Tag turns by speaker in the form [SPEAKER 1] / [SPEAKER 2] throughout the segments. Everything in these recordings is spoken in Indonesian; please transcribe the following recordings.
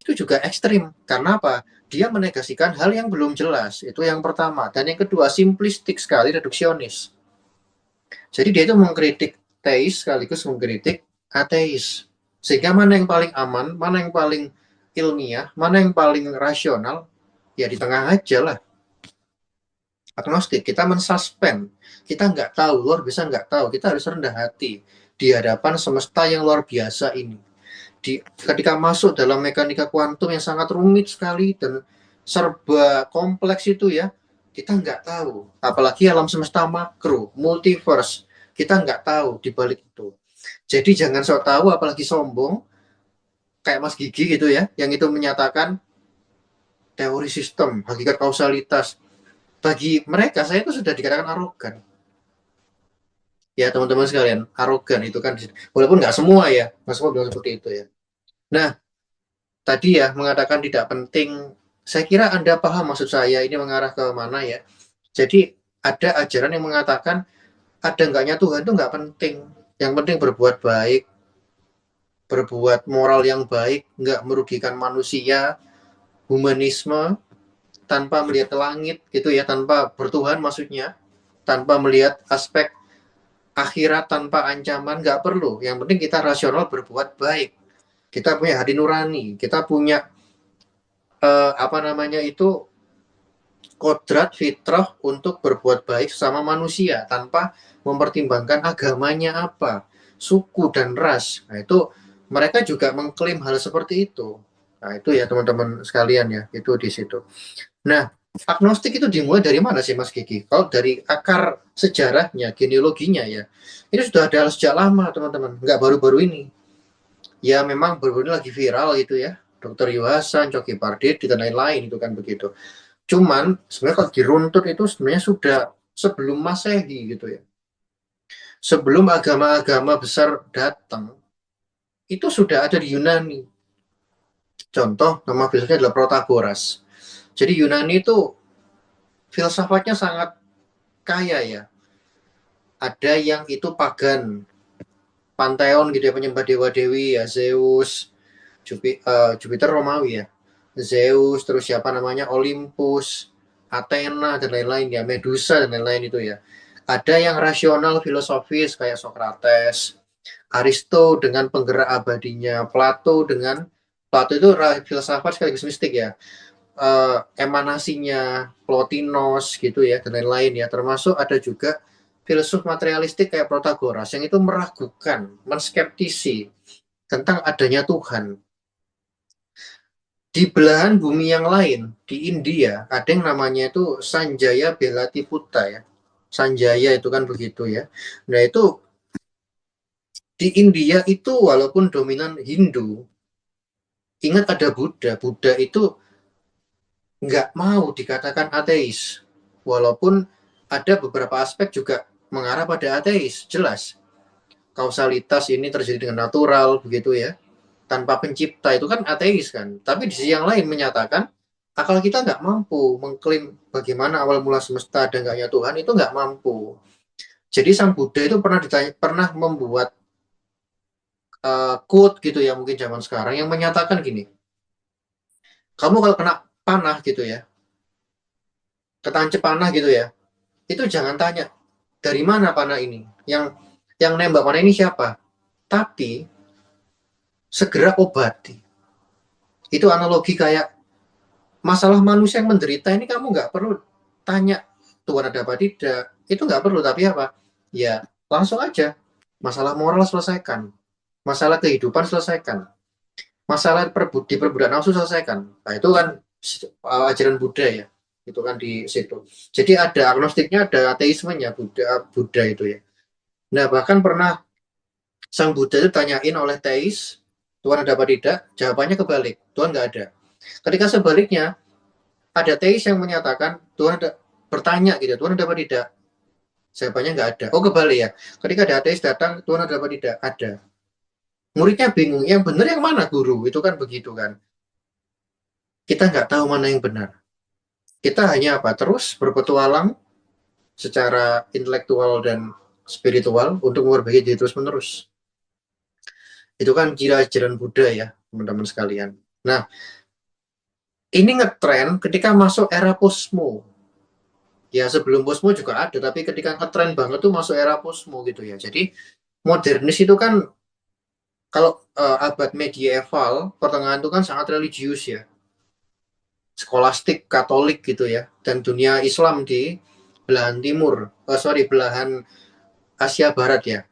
[SPEAKER 1] itu juga ekstrim. Karena apa? Dia menegasikan hal yang belum jelas. Itu yang pertama. Dan yang kedua, simplistik sekali, reduksionis. Jadi dia itu mengkritik teis sekaligus mengkritik ateis. Sehingga mana yang paling aman, mana yang paling ilmiah, mana yang paling rasional, ya di tengah aja lah. Agnostik, kita mensuspend. Kita nggak tahu, luar biasa nggak tahu. Kita harus rendah hati di hadapan semesta yang luar biasa ini. Ketika masuk dalam mekanika kuantum yang sangat rumit sekali dan serba kompleks itu ya, kita nggak tahu. Apalagi alam semesta makro, multiverse, kita nggak tahu di balik itu. Jadi jangan sok tahu, apalagi sombong, kayak Mas Gigi gitu ya, yang itu menyatakan teori sistem, hakikat kausalitas. Bagi mereka, saya itu sudah dikatakan arogan. Ya teman-teman sekalian, arogan itu kan, walaupun nggak semua ya, nggak semua bilang seperti itu ya. Nah, tadi ya mengatakan tidak penting, saya kira Anda paham maksud saya ini mengarah ke mana ya. Jadi ada ajaran yang mengatakan ada enggaknya Tuhan itu nggak penting. Yang penting berbuat baik, berbuat moral yang baik, nggak merugikan manusia, humanisme, tanpa melihat ke langit gitu ya, tanpa bertuhan maksudnya, tanpa melihat aspek akhirat, tanpa ancaman, nggak perlu. Yang penting kita rasional berbuat baik. Kita punya hati nurani, kita punya apa namanya itu kodrat fitrah untuk berbuat baik sama manusia tanpa mempertimbangkan agamanya apa, suku dan ras. Nah, itu mereka juga mengklaim hal seperti itu. Nah, itu ya teman-teman sekalian ya, itu di situ. Nah, agnostik itu dimulai dari mana sih Mas Kiki? Kalau dari akar sejarahnya, genealoginya ya, ini sudah ada sejak lama teman-teman, nggak baru-baru ini. Ya memang baru-baru ini lagi viral gitu ya, Dr. Yuhasan, Coki Pardede, dan lain-lain itu kan begitu. Cuman sebenarnya kalau diruntut itu sebenarnya sudah sebelum Masehi gitu ya. Sebelum agama-agama besar datang, itu sudah ada di Yunani. Contoh nama filsafnya adalah Protagoras. Jadi Yunani itu filsafatnya sangat kaya ya. Ada yang itu pagan, pantheon gitu ya, penyembah dewa-dewi ya, Zeus, Jupiter Romawi ya. Zeus, terus siapa namanya, Olympus, Athena dan lain-lain ya, Medusa dan lain-lain itu ya. Ada yang rasional filosofis kayak Socrates, Aristo dengan penggerak abadinya, Plato itu filsafat sekaligus mistik ya. Emanasinya Plotinos gitu ya dan lain-lain ya. Termasuk ada juga filsuf materialistik kayak Protagoras yang itu meragukan, menskeptisi tentang adanya Tuhan. Di belahan bumi yang lain, di India, ada yang namanya itu Sanjaya Belatiputta ya. Sanjaya itu kan begitu ya. Nah itu di India itu walaupun dominan Hindu, ingat ada Buddha. Buddha itu nggak mau dikatakan ateis. Walaupun ada beberapa aspek juga mengarah pada ateis, jelas. Kausalitas ini terjadi dengan natural, begitu ya. Tanpa pencipta itu kan ateis kan. Tapi di sisi yang lain menyatakan akal kita nggak mampu mengklaim bagaimana awal mula semesta dan enggaknya Tuhan itu nggak mampu. Jadi sang Buddha itu pernah membuat quote gitu ya mungkin zaman sekarang yang menyatakan gini, kamu kalau kena panah gitu ya, ketancep panah gitu ya, itu jangan tanya dari mana panah ini, yang nembak panah ini siapa, tapi segera obati. Itu analogi kayak masalah manusia yang menderita ini kamu nggak perlu tanya Tuhan ada apa tidak, itu nggak perlu, tapi apa, ya langsung aja masalah moral selesaikan, masalah kehidupan selesaikan, masalah di perbudak nafsu selesaikan. Nah itu kan ajaran Buddha ya, itu kan di situ. Jadi ada agnostiknya, ada ateismenya Buddha, Buddha itu ya. Nah bahkan pernah sang Buddha itu tanyain oleh teis, Tuhan ada apa tidak, jawabannya kebalik, Tuhan nggak ada. Ketika sebaliknya ada teis yang menyatakan Tuhan ada, bertanya gitu, Tuhan ada apa tidak, jawabannya nggak ada. Oh kebalik ya, ketika ada ateis datang, Tuhan ada apa tidak, ada. Muridnya bingung, yang benar yang mana guru, itu kan begitu kan. Kita nggak tahu mana yang benar. Kita hanya apa, terus berpetualang secara intelektual dan spiritual untuk memperbaiki diri terus menerus. Itu kan ciri ajaran Buddha ya teman-teman sekalian. Nah, ini ngetren ketika masuk era posmo. Ya sebelum posmo juga ada, tapi ketika ngetren banget tuh masuk era posmo gitu ya. Jadi modernis itu kan kalau abad medieval pertengahan itu kan sangat religius ya, skolastik Katolik gitu ya, dan dunia Islam di belahan timur, belahan Asia Barat ya.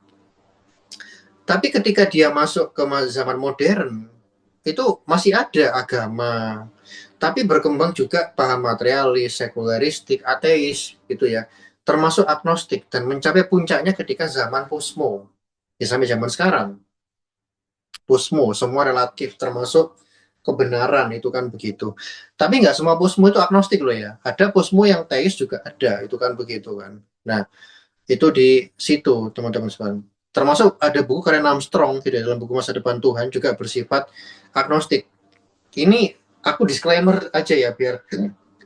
[SPEAKER 1] Tapi ketika dia masuk ke zaman modern, itu masih ada agama, tapi berkembang juga paham materialis, sekularistik, ateis gitu ya, termasuk agnostik, dan mencapai puncaknya ketika zaman posmo, ya sampai zaman sekarang. Posmo semua relatif, termasuk kebenaran, itu kan begitu. Tapi nggak semua posmo itu agnostik loh ya, ada posmo yang teis juga ada, itu kan begitu kan. Nah, itu di situ teman-teman sekalian, termasuk ada buku Karen Armstrong tidak dalam buku Masa Depan Tuhan juga bersifat agnostik. Ini aku disclaimer aja ya biar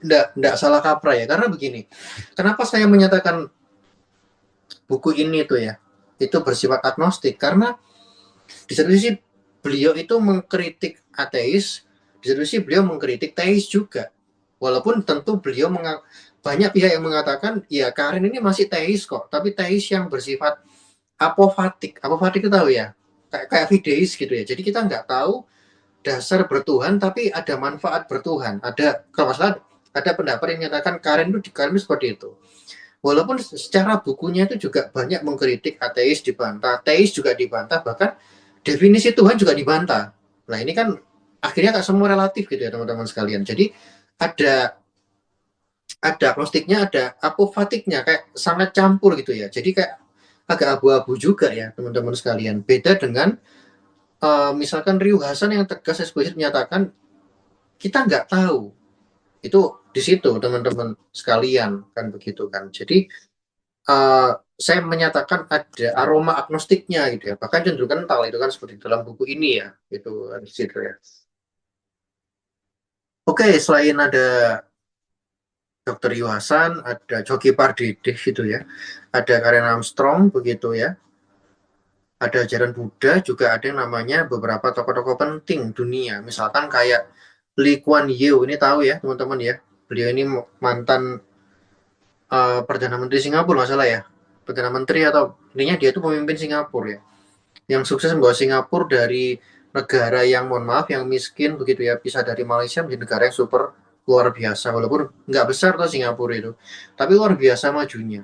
[SPEAKER 1] enggak salah kaprah ya, karena begini, kenapa saya menyatakan buku ini tuh ya itu bersifat agnostik, karena di satu sisi beliau itu mengkritik ateis, di satu sisi beliau mengkritik teis juga, walaupun tentu beliau banyak pihak yang mengatakan ya Karen ini masih teis kok, tapi teis yang bersifat apofatik. Apofatik itu tahu ya, kayak fideis gitu ya, jadi kita nggak tahu dasar bertuhan tapi ada manfaat bertuhan. Ada kalau salah ada pendapat yang menyatakan Karen itu seperti itu. Walaupun secara bukunya itu juga banyak mengkritik ateis, dibantah, teis juga dibantah, bahkan definisi Tuhan juga dibantah. Nah ini kan akhirnya tak semua relatif gitu ya teman-teman sekalian. Jadi ada agnostiknya, ada apofatiknya, kayak sangat campur gitu ya. Jadi kayak agak abu-abu juga ya teman-teman sekalian. Beda dengan misalkan Ryu Hasan yang tegas eksplisit menyatakan kita nggak tahu. Itu di situ teman-teman sekalian kan begitu kan. Jadi saya menyatakan ada aroma agnostiknya gitu ya. Bahkan cenderung kental itu kan seperti dalam buku ini ya. Itu di situ ya. Oke, selain ada Dr. Ryu Hasan, ada Jogi Pardede gitu ya. Ada Karen Armstrong begitu ya. Ada ajaran Buddha, juga ada yang namanya beberapa tokoh-tokoh penting dunia. Misalkan kayak Lee Kuan Yew, ini tahu ya teman-teman ya. Beliau ini mantan Perdana Menteri Singapura nggak salah ya. Perdana Menteri atau intinya dia itu pemimpin Singapura ya. Yang sukses membawa Singapura dari negara yang mohon maaf yang miskin begitu ya, bisa dari Malaysia menjadi negara yang super luar biasa, walaupun nggak besar tuh Singapura itu, tapi luar biasa majunya,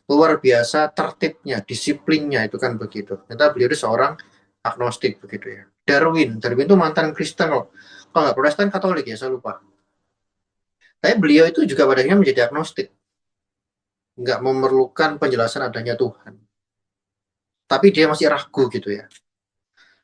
[SPEAKER 1] luar biasa tertibnya, disiplinnya, itu kan begitu. Ternyata beliau itu seorang agnostik begitu ya. Darwin itu mantan Kristen loh, kalau nggak Protestan Katolik ya saya lupa. Tapi beliau itu juga pada akhirnya menjadi agnostik, nggak memerlukan penjelasan adanya Tuhan, tapi dia masih ragu gitu ya.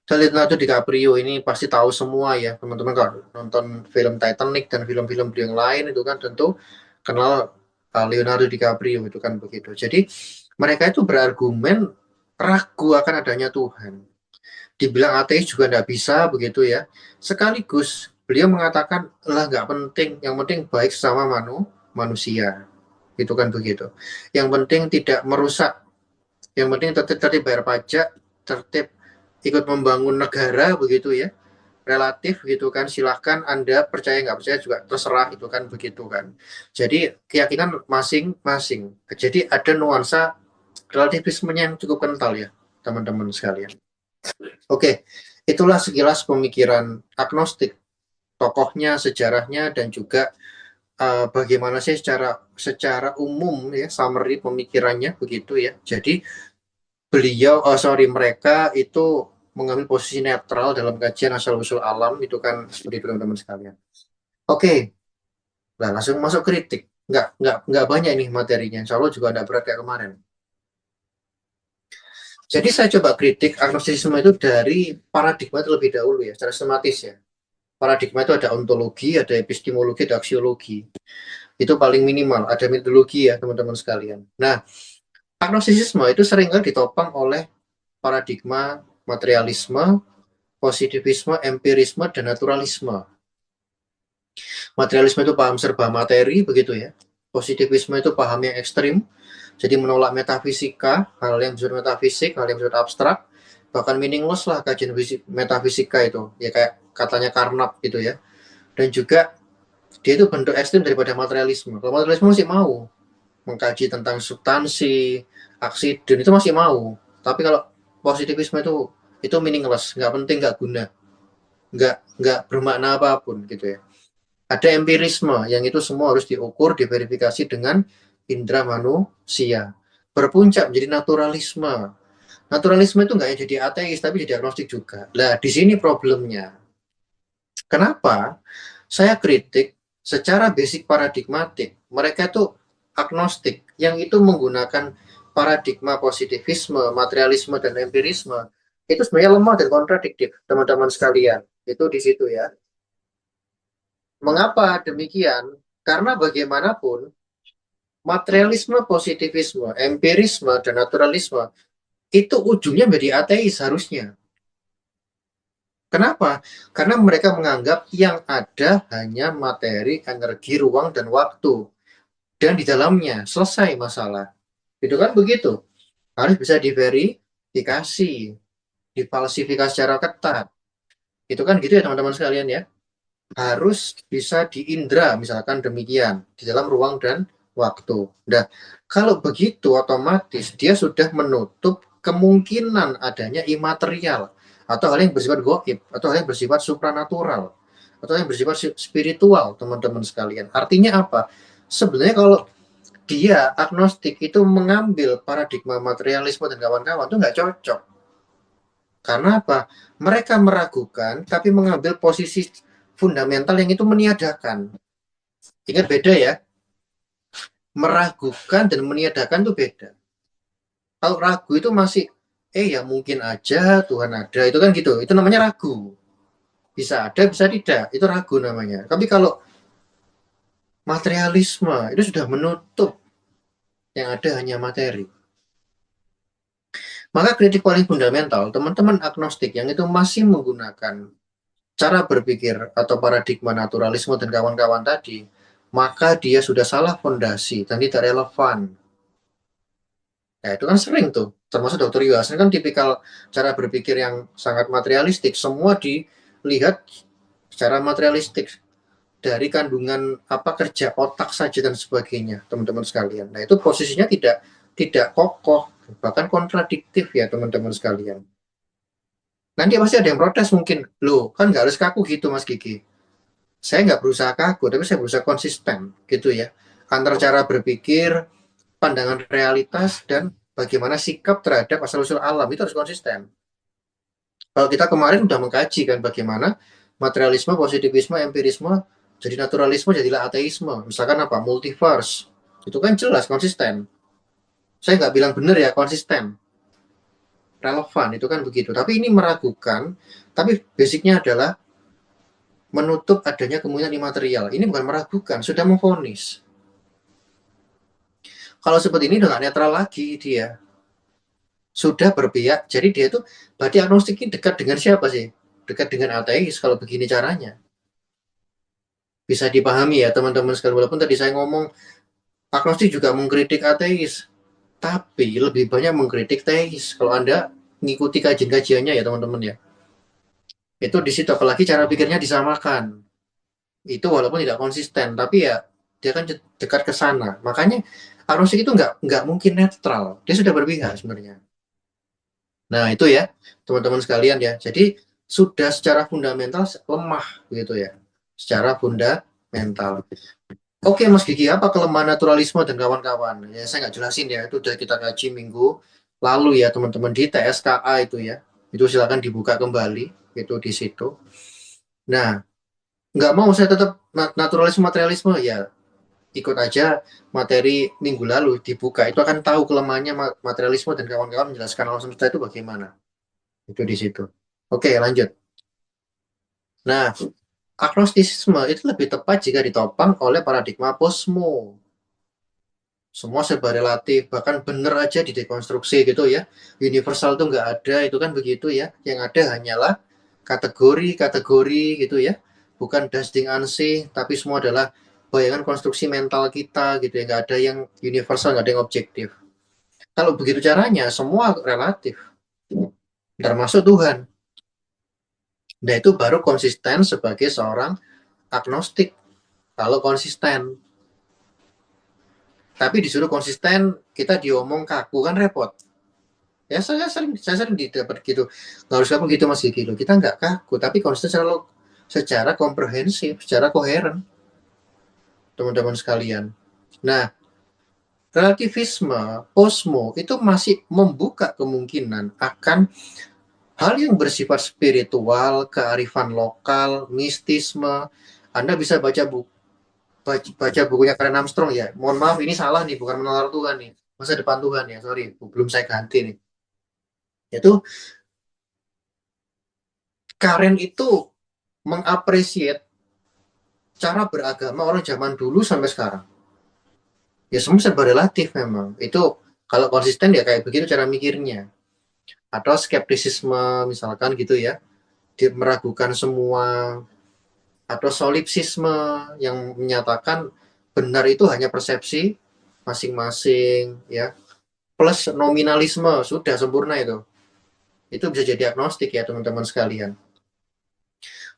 [SPEAKER 1] Leonardo DiCaprio ini pasti tahu semua ya teman-teman, kalau nonton film Titanic dan film-film yang lain itu kan tentu kenal Leonardo DiCaprio, itu kan begitu. Jadi mereka itu berargumen ragu akan adanya Tuhan. Dibilang ateis juga tidak bisa begitu ya. Sekaligus beliau mengatakan lah nggak penting, yang penting baik sama manusia. Itu kan begitu. Yang penting tidak merusak, yang penting tertib bayar pajak, tertib ikut membangun negara begitu ya, relatif gitu kan, silahkan Anda percaya nggak percaya juga terserah, itu kan begitu kan. Jadi keyakinan masing-masing, jadi ada nuansa relativismenya yang cukup kental ya teman-teman sekalian. Oke, itulah sekilas pemikiran agnostik, tokohnya, sejarahnya, dan juga bagaimana sih secara umum ya, summary pemikirannya begitu ya. Jadi mereka itu mengambil posisi netral dalam kajian asal-usul alam, itu kan seperti itu teman-teman sekalian. Oke, nah langsung masuk kritik. Nggak banyak ini materinya, insya Allah juga ada berat kayak kemarin. Jadi saya coba kritik agnostisisme itu dari paradigma terlebih dahulu ya, secara sistematis ya. Paradigma itu ada ontologi, ada epistemologi, ada aksiologi. Itu paling minimal, ada metodologi ya teman-teman sekalian. Nah, agnostisisme itu seringkali ditopang oleh paradigma materialisme, positivisme, empirisme, dan naturalisme. Materialisme itu paham serba materi, begitu ya. Positivisme itu paham yang ekstrim, jadi menolak metafisika, hal yang bersifat metafisik, hal yang bersifat abstrak. bahkan meaningless lah kajian metafisika itu, ya kayak katanya Carnap gitu ya. Dan juga dia itu bentuk ekstrim daripada materialisme. Kalau materialisme masih mau mengkaji tentang substansi, aksiden itu masih mau. Tapi kalau positivisme itu meaningless, nggak penting, nggak guna, nggak bermakna apapun gitu ya. Ada empirisme yang itu semua harus diukur, diverifikasi dengan indera manusia. Berpuncak menjadi naturalisme. Naturalisme itu nggak jadi ateis, tapi jadi agnostik juga. Nah, di sini problemnya. Kenapa saya kritik secara basic paradigmatik? Mereka itu agnostik, yang itu menggunakan paradigma positivisme, materialisme, dan empirisme. Itu sebenarnya lemah dan kontradiktif, teman-teman sekalian. Itu di situ ya. Mengapa demikian? Karena bagaimanapun, materialisme, positivisme, empirisme, dan naturalisme itu ujungnya menjadi ateis harusnya. Kenapa? Karena mereka menganggap yang ada hanya materi, energi, ruang, dan waktu. Dan di dalamnya selesai masalah. Itu kan begitu. Harus bisa diverifikasi, difalsifikasi secara ketat. Itu kan gitu ya teman-teman sekalian ya. Harus bisa diindra, misalkan demikian, di dalam ruang dan waktu. Nah, kalau begitu otomatis dia sudah menutup kemungkinan adanya imaterial atau hal yang bersifat goib atau hal yang bersifat supranatural atau yang bersifat spiritual, teman-teman sekalian. Artinya apa? Sebenarnya kalau dia agnostik itu mengambil paradigma materialisme dan kawan-kawan itu nggak cocok. Karena apa? Mereka meragukan tapi mengambil posisi fundamental yang itu meniadakan. Ingat beda ya. Meragukan dan meniadakan itu beda. Kalau ragu itu masih ya mungkin aja Tuhan ada, itu kan gitu. Itu namanya ragu. Bisa ada, bisa tidak. Itu ragu namanya. Tapi kalau materialisme itu sudah menutup yang ada hanya materi. Maka kritik paling fundamental, teman-teman agnostik yang itu masih menggunakan cara berpikir atau paradigma naturalisme dan kawan-kawan tadi, maka dia sudah salah fondasi dan tidak relevan. Ya, itu kan sering tuh, termasuk Dr. Yuasan kan tipikal cara berpikir yang sangat materialistik, semua dilihat secara materialistik dari kandungan apa kerja otak saja dan sebagainya, teman-teman sekalian. Nah, itu posisinya tidak kokoh, bahkan kontradiktif ya, teman-teman sekalian. Nanti pasti ada yang protes mungkin, loh kan nggak harus kaku gitu Mas Gigi. Saya nggak berusaha kaku, tapi saya berusaha konsisten gitu ya. Antara cara berpikir, pandangan realitas, dan bagaimana sikap terhadap asal-usul alam itu harus konsisten. Kalau kita kemarin udah mengkaji kan bagaimana materialisme, positivisme, empirisme, jadi naturalisme, jadilah ateisme. Misalkan apa? Multiverse. Itu kan jelas konsisten. Saya nggak bilang benar ya, konsisten. Relevan, itu kan begitu. Tapi ini meragukan, tapi basicnya adalah menutup adanya kemungkinan imaterial. Ini bukan meragukan, sudah memvonis. Kalau seperti ini udah nggak netral lagi dia. Sudah berpihak. Jadi dia itu berarti agnostik ini dekat dengan siapa sih? Dekat dengan ateis kalau begini caranya. Bisa dipahami ya teman-teman sekalian. Walaupun tadi saya ngomong agnostik juga mengkritik ateis, tapi lebih banyak mengkritik teis. Kalau Anda mengikuti kajian-kajiannya ya teman-teman ya. Itu di situ apalagi cara pikirnya disamakan. Itu walaupun tidak konsisten, tapi ya dia kan dekat ke sana. Makanya agnostik itu nggak mungkin netral. Dia sudah berpihak sebenarnya. Nah, itu ya, teman-teman sekalian ya. Jadi sudah secara fundamental lemah gitu ya. Secara fundamental. Oke, Mas Gigi, apa kelemahan naturalisme dan kawan-kawan? Ya, saya nggak jelasin ya. Itu sudah kita kaji minggu lalu ya, teman-teman di TSKA itu ya. Itu silakan dibuka kembali itu di situ. Nah, nggak mau saya tetap naturalisme materialisme ya, ikut aja materi minggu lalu dibuka. Itu akan tahu kelemahannya materialisme dan kawan-kawan menjelaskan alam semesta itu bagaimana. Itu di situ. Oke, lanjut. Nah, agnostisisme itu lebih tepat jika ditopang oleh paradigma posmo. Semua serba relatif, bahkan benar aja di dekonstruksi gitu ya. Universal itu nggak ada, itu kan begitu ya. Yang ada hanyalah kategori-kategori gitu ya. Bukan das Ding an sich, tapi semua adalah bayangan konstruksi mental kita gitu ya. Nggak ada yang universal, nggak ada yang objektif. Kalau begitu caranya, semua relatif. termasuk Tuhan. Nah, itu baru konsisten sebagai seorang agnostik. Kalau konsisten, tapi disuruh konsisten, kita diomong kaku kan repot. Ya saya sering didapat gitu. Nggak harus kaku gitu Mas Gigi. Kita nggak kaku, tapi konsisten secara komprehensif, secara koheren, teman-teman sekalian. Nah, relativisme, posmo itu masih membuka kemungkinan akan hal yang bersifat spiritual, kearifan lokal, mistisme. Anda bisa baca bukunya Karen Armstrong ya. Mohon maaf ini salah nih, bukan menalar Tuhan nih. Masa depan Tuhan ya, sorry, belum saya ganti nih. Itu Karen itu mengapresiasi cara beragama orang zaman dulu sampai sekarang. Ya semua serba relatif memang. Itu kalau konsisten ya kayak begitu cara mikirnya. Atau skeptisisme misalkan gitu ya. Dia meragukan semua, atau solipsisme yang menyatakan benar itu hanya persepsi masing-masing ya, plus nominalisme sudah sempurna itu bisa jadi agnostik ya teman-teman sekalian.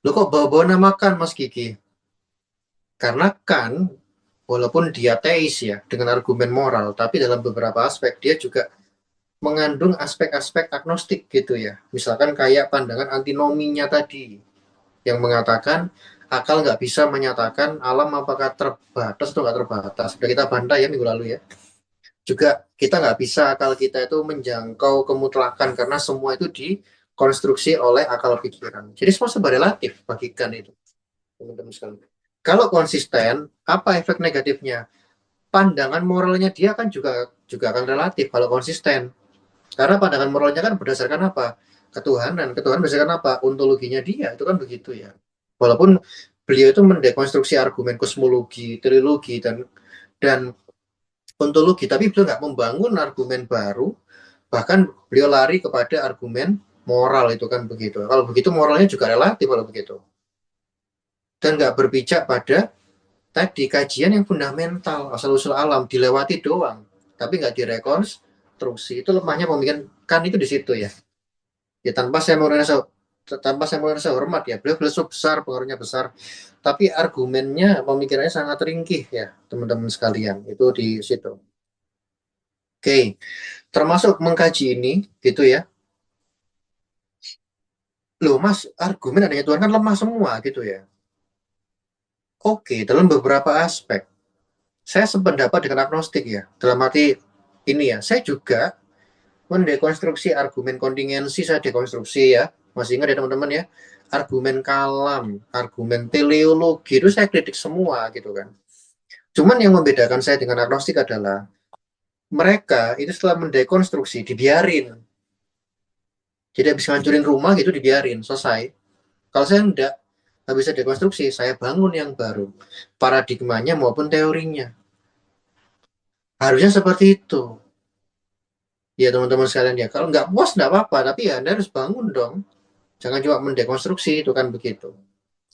[SPEAKER 1] Lo kok bawa-bawa namakan Mas Kiki? Karena kan walaupun dia teis ya dengan argumen moral, tapi dalam beberapa aspek dia juga mengandung aspek-aspek agnostik gitu ya, misalkan kayak pandangan antinominya tadi yang mengatakan akal nggak bisa menyatakan alam apakah terbatas atau nggak terbatas. Sudah kita bantah ya minggu lalu ya. Juga kita nggak bisa akal kita itu menjangkau kemutlakan karena semua itu dikonstruksi oleh akal pikiran. Jadi semua serba relatif bagikan itu, teman-teman sekalian. Kalau konsisten, apa efek negatifnya? Pandangan moralnya dia kan juga juga akan relatif kalau konsisten. Karena pandangan moralnya kan berdasarkan apa? Ketuhanan. Ketuhanan berdasarkan apa? Ontologinya dia. Itu kan begitu ya. Walaupun beliau itu mendekonstruksi argumen kosmologi, trilogi, dan ontologi, tapi beliau nggak membangun argumen baru, bahkan beliau lari kepada argumen moral itu kan begitu. Kalau begitu moralnya juga relatif kalau begitu. Dan nggak berpijak pada tadi kajian yang fundamental, asal-usul alam, dilewati doang, tapi nggak direkonstruksi. Itu lemahnya pemikiran kan itu di situ ya. Ya tanpa saya merasa hormat ya, beliau beliau besar, pengaruhnya besar, tapi argumennya pemikirannya sangat ringkih ya teman-teman sekalian, itu di situ. Oke, termasuk mengkaji ini gitu ya. Loh Mas, argumen adanya Tuhan kan lemah semua gitu ya. Oke, dalam beberapa aspek saya sependapat dengan agnostik ya, dalam arti ini ya, saya juga mendekonstruksi argumen kontingensi, saya dekonstruksi ya. Masih ingat ya teman-teman ya? Argumen kalam, argumen teleologi itu saya kritik semua gitu kan. Cuman yang membedakan saya dengan agnostik adalah mereka itu setelah mendekonstruksi dibiarin. Jadi habis ngancurin rumah gitu dibiarin, selesai. Kalau saya enggak, habis dekonstruksi, saya bangun yang baru. Paradigmanya maupun teorinya. Harusnya seperti itu. Ya teman-teman sekalian ya, kalau nggak puas nggak apa-apa, tapi ya Anda harus bangun dong. Jangan cuma mendekonstruksi, itu kan begitu.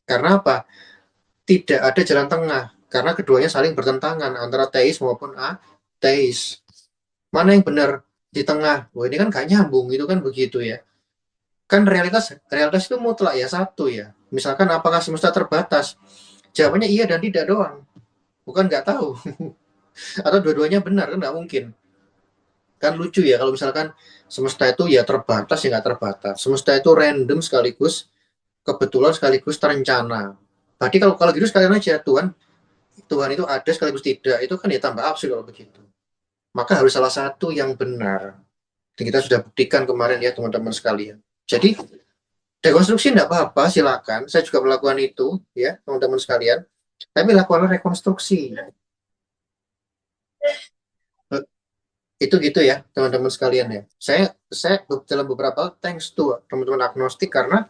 [SPEAKER 1] Karena apa? Tidak ada jalan tengah. Karena keduanya saling bertentangan antara teis maupun ateis. Mana yang benar di tengah? Wah ini kan gak nyambung, itu kan begitu ya. Kan realitas realitas itu mutlak ya satu ya. Misalkan apakah semesta terbatas? Jawabannya iya dan tidak doang. Bukan nggak tahu. Atau dua-duanya benar kan nggak mungkin. Kan lucu ya kalau misalkan semesta itu ya terbatas ya nggak terbatas. Semesta itu random sekaligus kebetulan sekaligus terencana. Berarti kalau kalau gitu sekalian aja Tuhan Tuhan itu ada sekaligus tidak, itu kan ya tambah absurd kalau begitu. Maka harus salah satu yang benar. Dan kita sudah buktikan kemarin ya teman-teman sekalian. Jadi dekonstruksi tidak apa-apa, silakan. Saya juga melakukan itu ya teman-teman sekalian. Tapi lakukanlah rekonstruksi. Itu gitu ya teman-teman sekalian ya. Saya dalam beberapa thanks to teman-teman agnostik karena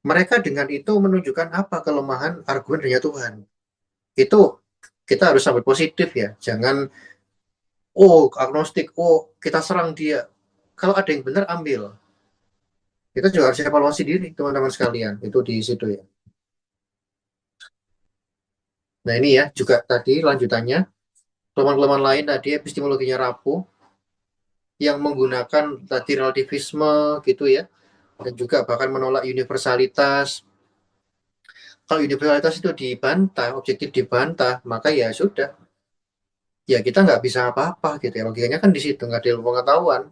[SPEAKER 1] mereka dengan itu menunjukkan apa kelemahan argumen adanya Tuhan. Itu kita harus sampai positif ya. Jangan oh agnostik, oh kita serang dia. Kalau ada yang benar ambil. Kita juga harus evaluasi diri teman-teman sekalian. Itu di situ ya. Nah ini ya juga tadi lanjutannya kelemahan-kelemahan lain tadi epistemologinya rapuh. yang menggunakan tadi relativisme gitu ya, dan juga bahkan menolak universalitas. Kalau universalitas itu dibantah, objektif dibantah, maka ya sudah, ya kita nggak bisa apa-apa gitu ya. Logikanya kan di situ, nggak ada ilmu pengetahuan,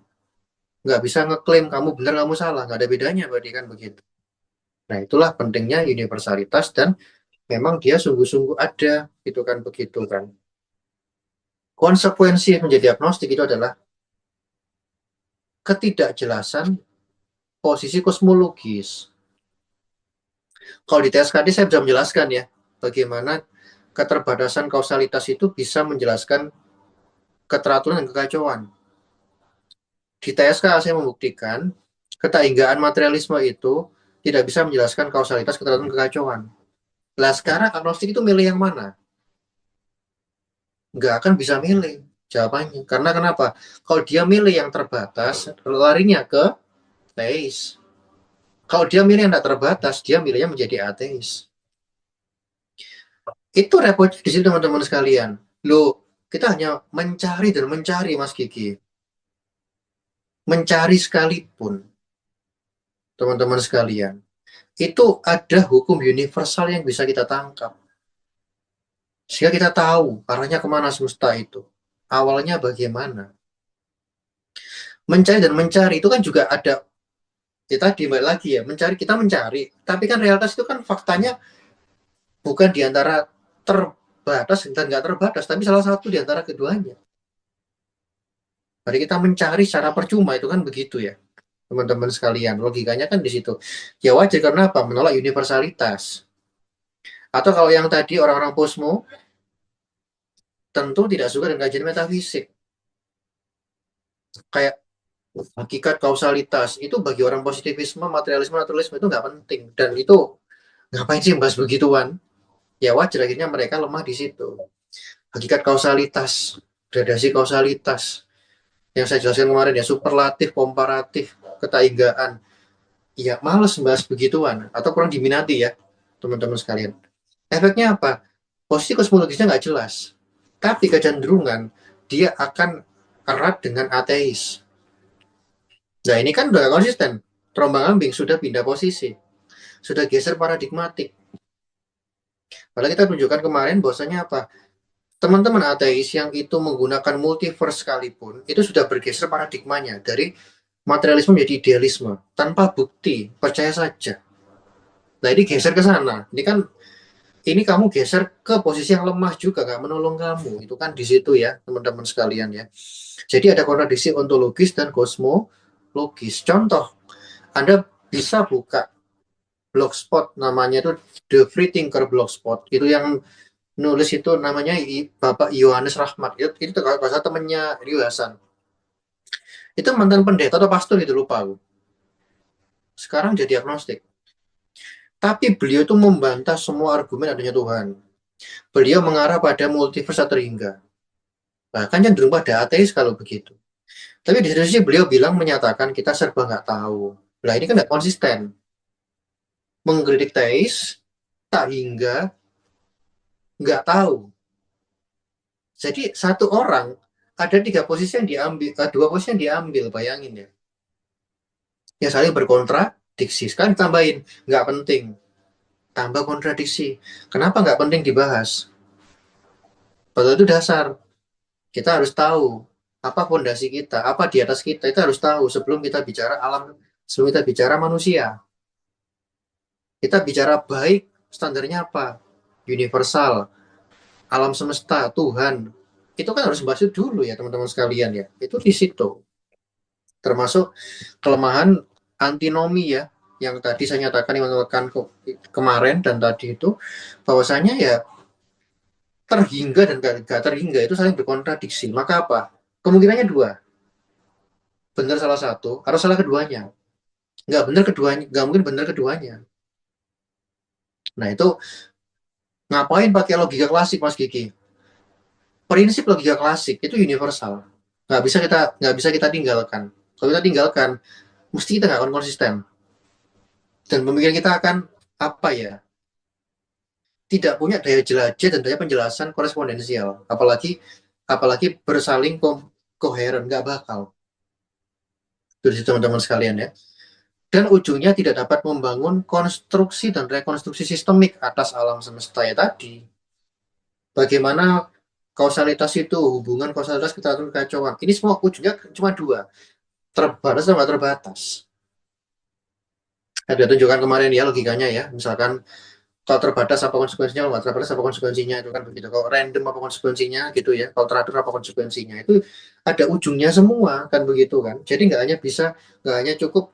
[SPEAKER 1] nggak bisa ngeklaim kamu benar kamu salah, nggak ada bedanya berarti kan begitu. Nah itulah pentingnya universalitas, dan memang dia sungguh-sungguh ada, gitu kan begitu kan. Konsekuensi menjadi agnostik itu adalah ketidakjelasan posisi kosmologis. Kalau di TSKD saya bisa menjelaskan ya, bagaimana keterbatasan kausalitas itu bisa menjelaskan keteraturan dan kekacauan. Di TSK saya membuktikan keteinggaan materialisme itu tidak bisa menjelaskan kausalitas keteraturan dan kekacauan. Lah sekarang agnostik itu milih yang mana? Nggak akan bisa milih jawabannya. Karena kenapa? Kalau dia milih yang terbatas, larinya ke teis. Kalau dia milih yang tidak terbatas, dia milihnya menjadi ateis. Itu repot di sini teman-teman sekalian. Loh, kita hanya mencari dan mencari, Mas Kiki. Mencari sekalipun, teman-teman sekalian. Itu ada hukum universal yang bisa kita tangkap. Sehingga kita tahu arahnya kemana semesta itu. Awalnya bagaimana. Mencari dan mencari itu kan juga ada, ya tadi balik lagi ya, mencari, kita mencari. Tapi kan realitas itu kan faktanya bukan di antara terbatas dan nggak terbatas, tapi salah satu di antara keduanya. Jadi kita mencari secara percuma itu kan begitu ya, teman-teman sekalian. Logikanya kan di situ. Ya wajar, karena apa? Menolak universalitas. Atau kalau yang tadi orang-orang posmo, tentu tidak suka dengan kajian metafisik. Kayak hakikat kausalitas itu bagi orang positivisme, materialisme, naturalisme itu nggak penting. Dan itu ngapain sih bahas begituan? Ya wajar akhirnya mereka lemah di situ. Hakikat kausalitas, gradasi kausalitas, yang saya jelaskan kemarin ya, superlatif, komparatif, ketainggaan. Ya males bahas begituan, atau kurang diminati ya, teman-teman sekalian. Efeknya apa? Posisi kosmologisnya nggak jelas. Tapi kecenderungan dia akan erat dengan ateis. Nah ini kan udah konsisten. Terombang-ambing, sudah pindah posisi. Sudah geser paradigmatik. Padahal kita tunjukkan kemarin bahwasanya apa? Teman-teman ateis yang itu menggunakan multiverse sekalipun, itu sudah bergeser paradigmanya dari materialisme menjadi idealisme. Tanpa bukti, percaya saja. Nah ini geser ke sana. Ini kamu geser ke posisi yang lemah juga, nggak menolong kamu. Itu kan di situ ya, teman-teman sekalian ya. Jadi ada kontradiksi ontologis dan kosmologis. Contoh, Anda bisa buka blogspot, namanya itu The Free Thinker Blogspot. Itu yang nulis itu namanya Bapak Yohanes Rahmat. Itu kalau bahasa temennya Rio Hasan. Itu mantan pendeta atau pastor gitu, lupa aku. Sekarang jadi agnostik. Tapi beliau itu membantah semua argumen adanya Tuhan. Beliau mengarah pada multiverse terhingga. Bahkan cenderung pada ateis kalau begitu. Tapi di satu sisi beliau bilang, menyatakan kita serba nggak tahu. Nah ini kan nggak konsisten. Mengkritik teis, tak hingga, nggak tahu. Jadi satu orang ada tiga posisi yang diambil, dua posisi yang diambil, bayangin ya. Yang saling berkontradiksi. Sekarang tambahin, nggak penting. Tambah kontradiksi. Kenapa nggak penting dibahas? Padahal itu dasar. Kita harus tahu apa fondasi kita, apa di atas kita. Itu harus tahu sebelum kita bicara alam, sebelum kita bicara manusia. Kita bicara baik, standarnya apa? Universal, alam semesta, Tuhan. Itu kan harus bahas itu dulu ya teman-teman sekalian ya. Itu di situ. Termasuk kelemahan antinomi ya, yang tadi saya nyatakan, yang menyatakan kemarin dan tadi itu, bahwasanya ya terhingga dan gak terhingga itu saling berkontradiksi. Maka apa? Kemungkinannya dua. Benar salah satu, harus salah keduanya. Nggak benar keduanya, nggak mungkin benar keduanya. Nah itu ngapain pakai logika klasik, Mas Kiki? Prinsip logika klasik itu universal. Nggak bisa kita tinggalkan. Kalau kita tinggalkan, mesti kita nggak akan konsisten. Dan pemikiran kita akan apa ya? Tidak punya daya jelajah dan daya penjelasan korespondensial. Apalagi bersaling koheren, nggak bakal. Itu teman-teman sekalian ya. Dan ujungnya tidak dapat membangun konstruksi dan rekonstruksi sistemik atas alam semesta ya tadi. Bagaimana kausalitas itu, hubungan kausalitas kita kekacauan. Ini semua ujungnya cuma dua, terbatas sama terbatas. Ada tunjukkan kemarin ya logikanya ya. Misalkan kalau terbatas apa konsekuensinya, kalau terbatas apa konsekuensinya, itu kan begitu. Kalau random apa konsekuensinya gitu ya. Kalau teratur apa konsekuensinya, itu ada ujungnya semua kan begitu kan. Jadi nggak hanya cukup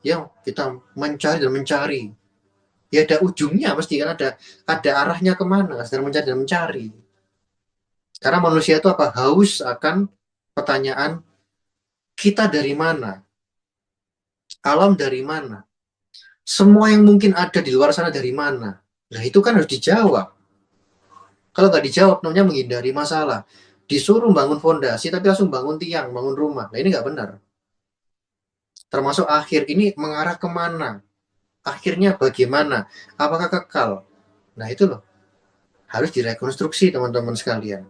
[SPEAKER 1] yang kita mencari dan mencari. Ya ada ujungnya, mesti kan ada arahnya kemana sedang mencari dan mencari. Karena manusia itu apa, haus akan pertanyaan, kita dari mana, alam dari mana, semua yang mungkin ada di luar sana dari mana. Nah itu kan harus dijawab. Kalau nggak dijawab namanya menghindari masalah. Disuruh bangun fondasi tapi langsung bangun tiang, bangun rumah. Nah ini nggak benar. Termasuk akhir ini mengarah kemana, akhirnya bagaimana, apakah kekal. Nah itu loh harus direkonstruksi teman-teman sekalian.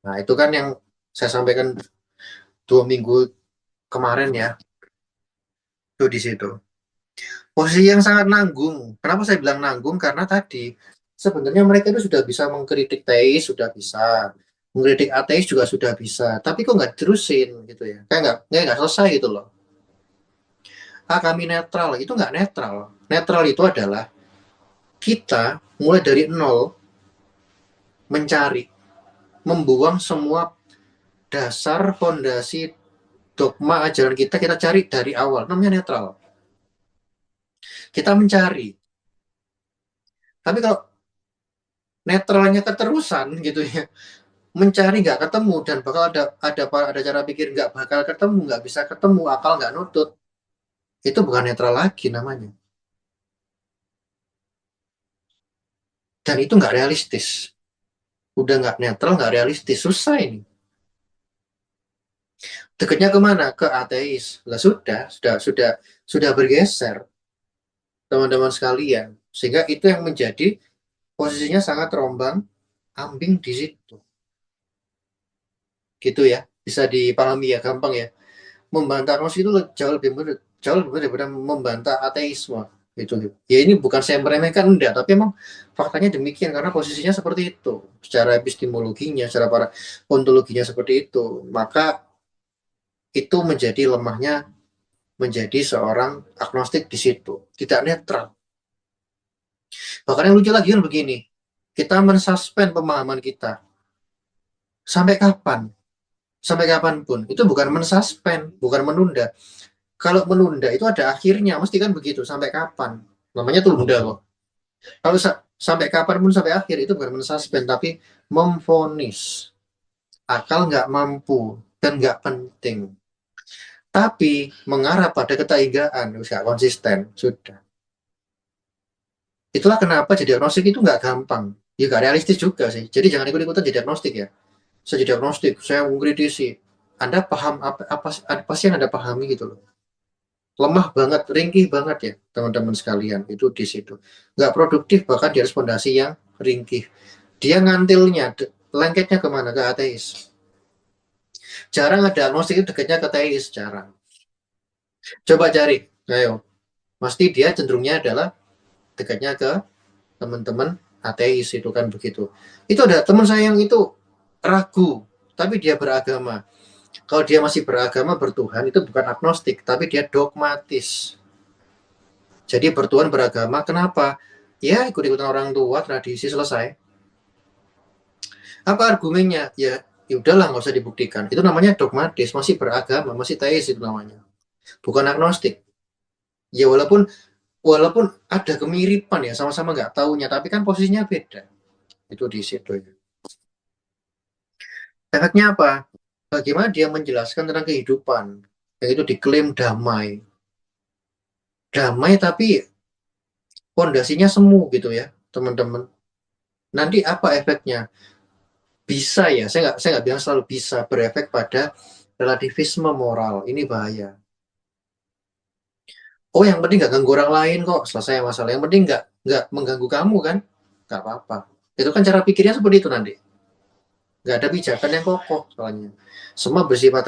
[SPEAKER 1] Nah itu kan yang saya sampaikan 2 minggu kemarin ya, tuh di situ. Posisi yang sangat nanggung. Kenapa saya bilang nanggung? Karena tadi sebenarnya mereka itu sudah bisa mengkritik teis, sudah bisa mengkritik ateis juga sudah bisa. Tapi kok nggak terusin gitu ya? Kayak nggak selesai gitu loh. Ah kami netral, itu nggak netral. Netral itu adalah kita mulai dari nol mencari, membuang semua dasar, fondasi, dogma ajaran kita cari dari awal. Namanya netral. Kita mencari. Tapi kalau netralnya keterusan gitu ya, mencari nggak ketemu dan bakal ada cara pikir nggak bakal ketemu, nggak bisa ketemu, akal nggak nutut, itu bukan netral lagi namanya. Dan itu nggak realistis. Udah nggak netral, nggak realistis, susah ini. Dekatnya kemana? Ke ateis. Lah sudah bergeser teman-teman sekalian. Sehingga itu yang menjadi posisinya sangat terombang ambing di situ. Gitu ya. Bisa dipahami ya, gampang ya. Membantah agnostik itu jauh lebih mudah daripada membantah ateisme gitu. Ya ini bukan saya meremehkan enggak, tapi emang faktanya demikian karena posisinya seperti itu, secara epistemologinya, secara para ontologinya seperti itu, maka itu menjadi lemahnya menjadi seorang agnostik di situ, tidak netral. Bahkan yang lucu lagi kan begini, kita mensuspend pemahaman kita sampai kapan, sampai kapanpun, itu bukan mensuspend, bukan menunda. Kalau menunda itu ada akhirnya, mesti kan begitu. Sampai kapan? Namanya tunda kok. Kalau sampai kapan pun sampai akhir itu bukan mensuspend, tapi memfonis. Akal nggak mampu dan nggak penting. Tapi mengarah pada ketaigaan, nggak konsisten, sudah. Itulah kenapa jadi agnostik itu nggak gampang. Ya nggak realistis juga sih. Jadi jangan ikut-ikutan jadi agnostik ya. Saya jadi agnostik, saya mengkritisi. Anda paham apa sih yang Anda pahami gitu loh. Lemah banget, ringkih banget ya teman-teman sekalian, itu di situ nggak produktif, bahkan di respondasi yang ringkih. Dia ngantilnya, lengketnya kemana? Ke ateis. Jarang ada agnostik itu dekatnya ke ateis, jarang. Coba cari, ayo, pasti dia cenderungnya adalah dekatnya ke teman-teman ateis, itu kan begitu. Itu ada teman saya yang itu ragu tapi dia beragama. Kalau dia masih beragama bertuhan, itu bukan agnostik tapi dia dogmatis. Jadi bertuhan beragama, kenapa? Ya ikut-ikutan orang tua, tradisi, selesai. Apa argumennya? Ya udahlah, nggak usah dibuktikan. Itu namanya dogmatis, masih beragama, masih teis itu namanya. Bukan agnostik. Ya walaupun ada kemiripan ya, sama-sama nggak taunya, tapi kan posisinya beda. Itu di situ ya. Efeknya apa? Bagaimana dia menjelaskan tentang kehidupan, yang itu diklaim damai. Damai tapi pondasinya semu gitu ya, teman-teman. Nanti apa efeknya? Bisa ya, saya nggak bilang selalu bisa, berefek pada relativisme moral. Ini bahaya. Oh, yang penting nggak ganggu orang lain kok, selesai masalah. Yang penting nggak mengganggu kamu kan, nggak apa-apa. Itu kan cara pikirnya seperti itu nanti. Nggak ada pijakan yang kokoh soalnya. Semua bersifat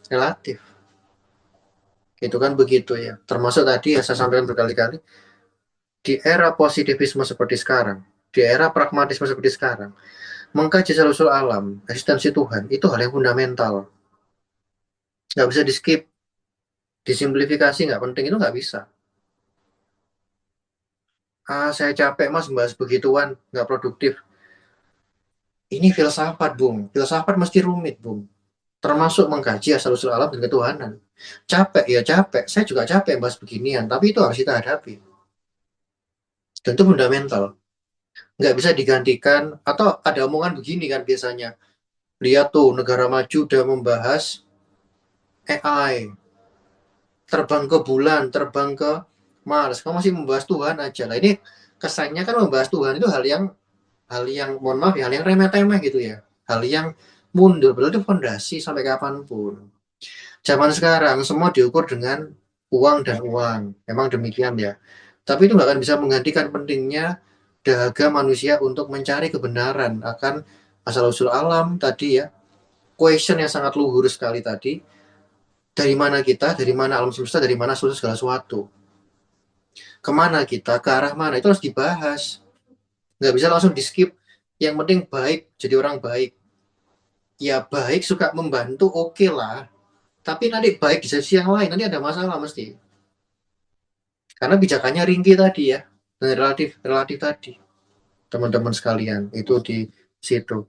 [SPEAKER 1] relatif. Itu kan begitu ya. Termasuk tadi ya saya sampaikan berkali-kali, di era positivisme seperti sekarang, di era pragmatisme seperti sekarang, mengkaji asal-usul alam, eksistensi Tuhan, itu hal yang fundamental. Nggak bisa di-skip, disimplifikasi, nggak penting, itu nggak bisa. Ah, saya capek mas membahas begituan, nggak produktif. Ini filsafat, Bung. Filsafat mesti rumit, Bung. Termasuk mengkaji asal-usul alam dan ketuhanan. Capek ya capek, saya juga capek bahas beginian, tapi itu harus kita hadapi. Dan itu fundamental. Nggak bisa digantikan, atau ada omongan begini kan biasanya. Lihat tuh, negara maju udah membahas AI, terbang ke bulan, terbang ke Mars. Kamu masih membahas Tuhan aja. Lah ini kesannya kan membahas Tuhan itu hal yang mohon maaf ya, hal yang remeh-temeh gitu ya. Hal yang mundur, berarti fondasi sampai kapanpun. Zaman sekarang semua diukur dengan uang dan uang. Memang demikian ya. Tapi itu nggak akan bisa menggantikan pentingnya dahaga manusia untuk mencari kebenaran akan asal-usul alam tadi ya. Question yang sangat luhur sekali tadi. Dari mana kita, dari mana alam semesta, dari mana seluruh segala sesuatu. Kemana kita, ke arah mana, itu harus dibahas. Nggak bisa langsung di skip. Yang penting baik, jadi orang baik. Ya baik, suka membantu, oke lah. Tapi nanti baik di sisi yang lain, nanti ada masalah mesti. Karena pijakannya ringkih tadi ya, dan relatif relatif tadi, teman-teman sekalian, itu di situ.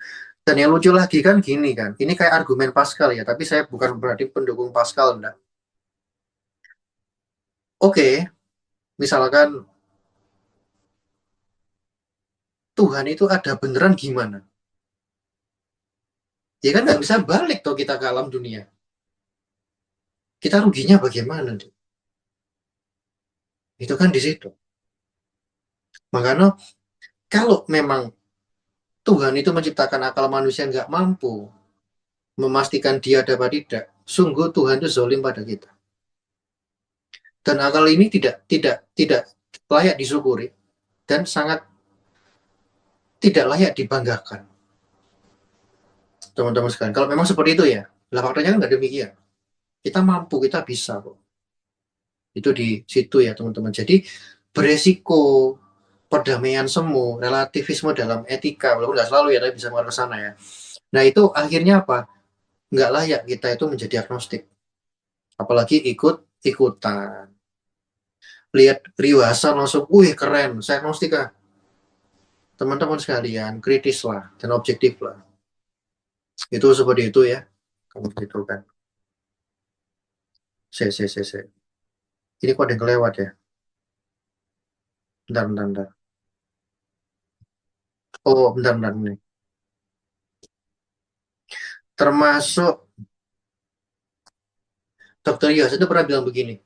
[SPEAKER 1] Dan yang lucu lagi kan gini kan, ini kayak argumen Pascal ya, tapi saya bukan berarti pendukung Pascal, enggak. Oke, misalkan Tuhan itu ada beneran gimana? Ya kan nggak bisa balik tuh kita ke alam dunia. Kita ruginya bagaimana tuh? Itu kan di situ. Makanya kalau memang Tuhan itu menciptakan akal manusia nggak mampu memastikan dia ada apa tidak, sungguh Tuhan itu zolim pada kita. Dan akal ini tidak layak disyukuri dan sangat tidak layak dibanggakan, teman-teman sekalian. Kalau memang seperti itu ya, lah faktanya kan nggak demikian. Kita mampu, kita bisa kok. Itu di situ ya teman-teman. Jadi beresiko perdamaian semu, relativisme dalam etika, walaupun nggak selalu ya, tapi bisa mengarah ke sana ya. Nah itu akhirnya apa? Nggak layak kita itu menjadi agnostik. Apalagi ikut-ikutan. Lihat Rio Hasan langsung, wih keren, saya agnostik ah. Teman-teman sekalian, kritis lah dan objektif lah. Itu seperti itu ya. Kamu gitu kan. Se. Ini kok ada yang kelewat ya? Bentar. Oh, bentar nih. Termasuk Dr. Yos itu pernah bilang begini.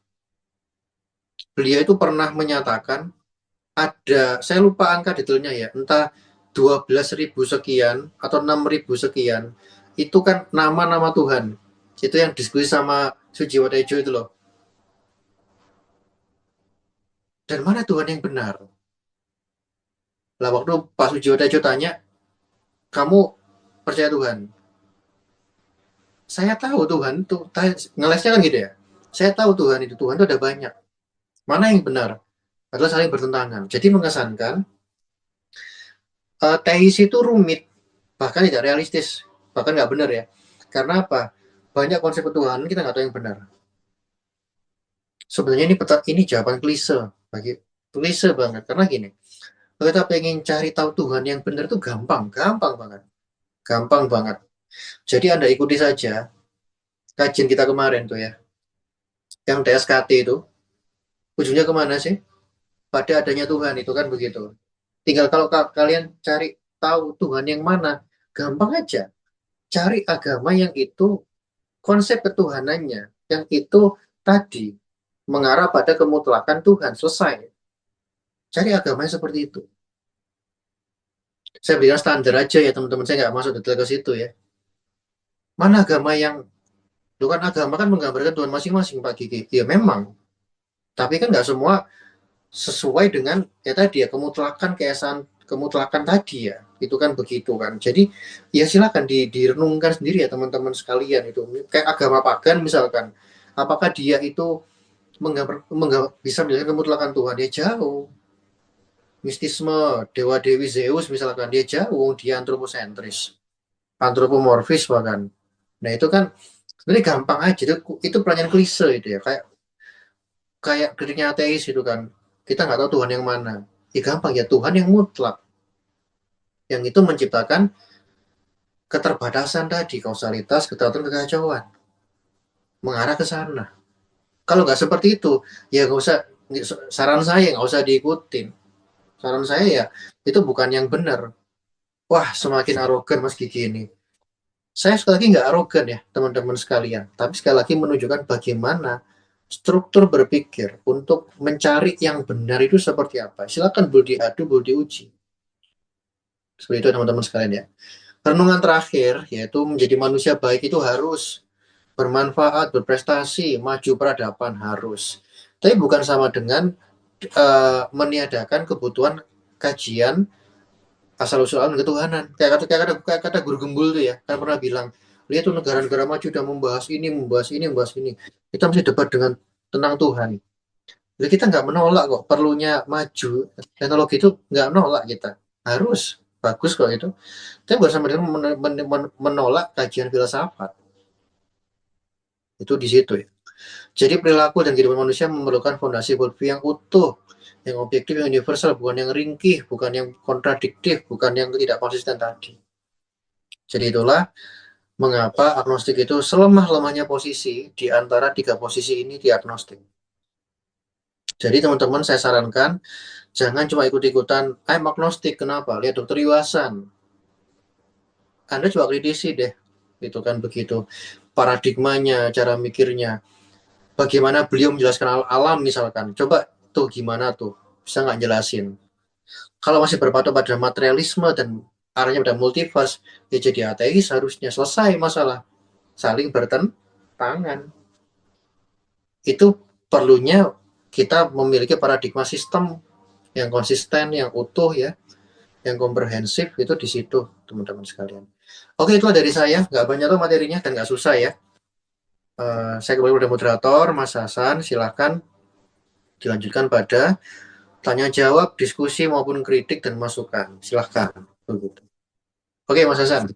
[SPEAKER 1] Beliau itu pernah menyatakan ada, saya lupa angka detailnya ya, entah 12.000 sekian atau 6.000 sekian. Itu kan nama-nama Tuhan. Itu yang diskusi sama Sujiwo Tejo itu loh. Dan mana Tuhan yang benar? Lah waktu Pak Sujiwo Tejo tanya, kamu percaya Tuhan? Saya tahu Tuhan itu, ngelesnya kan gitu ya. Saya tahu Tuhan itu ada banyak. Mana yang benar? Adalah saling bertentangan. Jadi mengesankan teis itu rumit, bahkan tidak realistis, bahkan nggak benar ya. Karena apa? Banyak konsep Tuhan kita nggak tahu yang benar. Sebenarnya ini jawaban klise, bagi klise banget. Karena gini, kalau kita pengen cari tahu Tuhan yang benar itu gampang banget. Jadi Anda ikuti saja kajian kita kemarin tuh ya, yang DSKT itu, ujungnya kemana sih? Pada adanya Tuhan itu kan begitu. Tinggal kalau kalian cari tahu Tuhan yang mana, gampang aja. Cari agama yang itu konsep ketuhanannya, yang itu tadi mengarah pada kemutlakan Tuhan. Selesai. Cari agama yang seperti itu. Saya berikan standar aja ya teman-teman. Saya nggak masuk detail ke situ ya. Mana agama yang itu kan agama kan menggambarkan Tuhan masing-masing Pak Kiki. Ya memang. Tapi kan nggak semua sesuai dengan ya tadi ya kemutlakan keesaan kemutlakan tadi ya. Itu kan begitu kan. Jadi ya silakan direnungkan sendiri ya teman-teman sekalian itu. Kayak agama pagan misalkan. Apakah dia itu bisa menjelaskan kemutlakan Tuhan, dia jauh. Mistisme dewa-dewi Zeus misalkan, dia jauh, dia antroposentris, antropomorfis bahkan. Nah itu kan sebenarnya gampang aja, itu pertanyaan klise itu ya, kayak kayak kritiknya ateis itu kan, kita nggak tahu Tuhan yang mana. Ya gampang ya, Tuhan yang mutlak, yang itu menciptakan keterbatasan tadi, kausalitas, keteraturan, kekacauan, mengarah ke sana. Kalau nggak seperti itu, ya nggak usah, saran saya nggak usah diikutin. Saran saya ya, itu bukan yang benar. Wah, semakin arogan Mas Gigi ini. Saya sekali lagi nggak arogan ya, teman-teman sekalian. Tapi sekali lagi menunjukkan bagaimana struktur berpikir untuk mencari yang benar itu seperti apa. Silakan boleh diadu, boleh diuji. Seperti itu teman-teman sekalian ya. Renungan terakhir, yaitu menjadi manusia baik itu harus bermanfaat, berprestasi, maju peradaban harus. Tapi bukan sama dengan meniadakan kebutuhan kajian asal usul ketuhanan. Kayak kata guru Gembul tuh ya, kan pernah bilang, lihat tuh negara-negara maju udah membahas ini, membahas ini, membahas ini. Kita mesti debat dengan tentang Tuhan. Jadi kita nggak menolak kok perlunya maju teknologi, itu nggak menolak kita. Harus bagus kok itu. Tapi bukan sama dengan menolak kajian filsafat. Itu di situ ya. Jadi perilaku dan kehidupan manusia memerlukan fondasi worldview yang utuh, yang objektif, yang universal, bukan yang ringkih, bukan yang kontradiktif, bukan yang tidak konsisten tadi. Jadi itulah mengapa agnostik itu selemah-lemahnya posisi di antara tiga posisi ini di agnostik. Jadi teman-teman saya sarankan, jangan cuma ikut-ikutan, I'm agnostik, kenapa? Lihat Dr. Iwasan. Anda coba kritisi deh, itu kan begitu. Paradigmanya, cara mikirnya, bagaimana beliau menjelaskan alam misalkan. Coba tuh gimana tuh, bisa nggak jelasin? Kalau masih berpatok pada materialisme dan arahnya pada multiverse, ya jadi ateis harusnya, selesai masalah. Saling bertentangan. Itu perlunya kita memiliki paradigma sistem yang konsisten, yang utuh ya, yang komprehensif, itu di situ teman-teman sekalian. Oke, itulah dari saya, nggak banyak tuh materinya dan nggak susah ya. Saya kembali pada moderator, Mas Hasan, silahkan dilanjutkan pada tanya jawab, diskusi maupun kritik dan masukan. Silahkan. Begitu. Oke, Mas Hasan.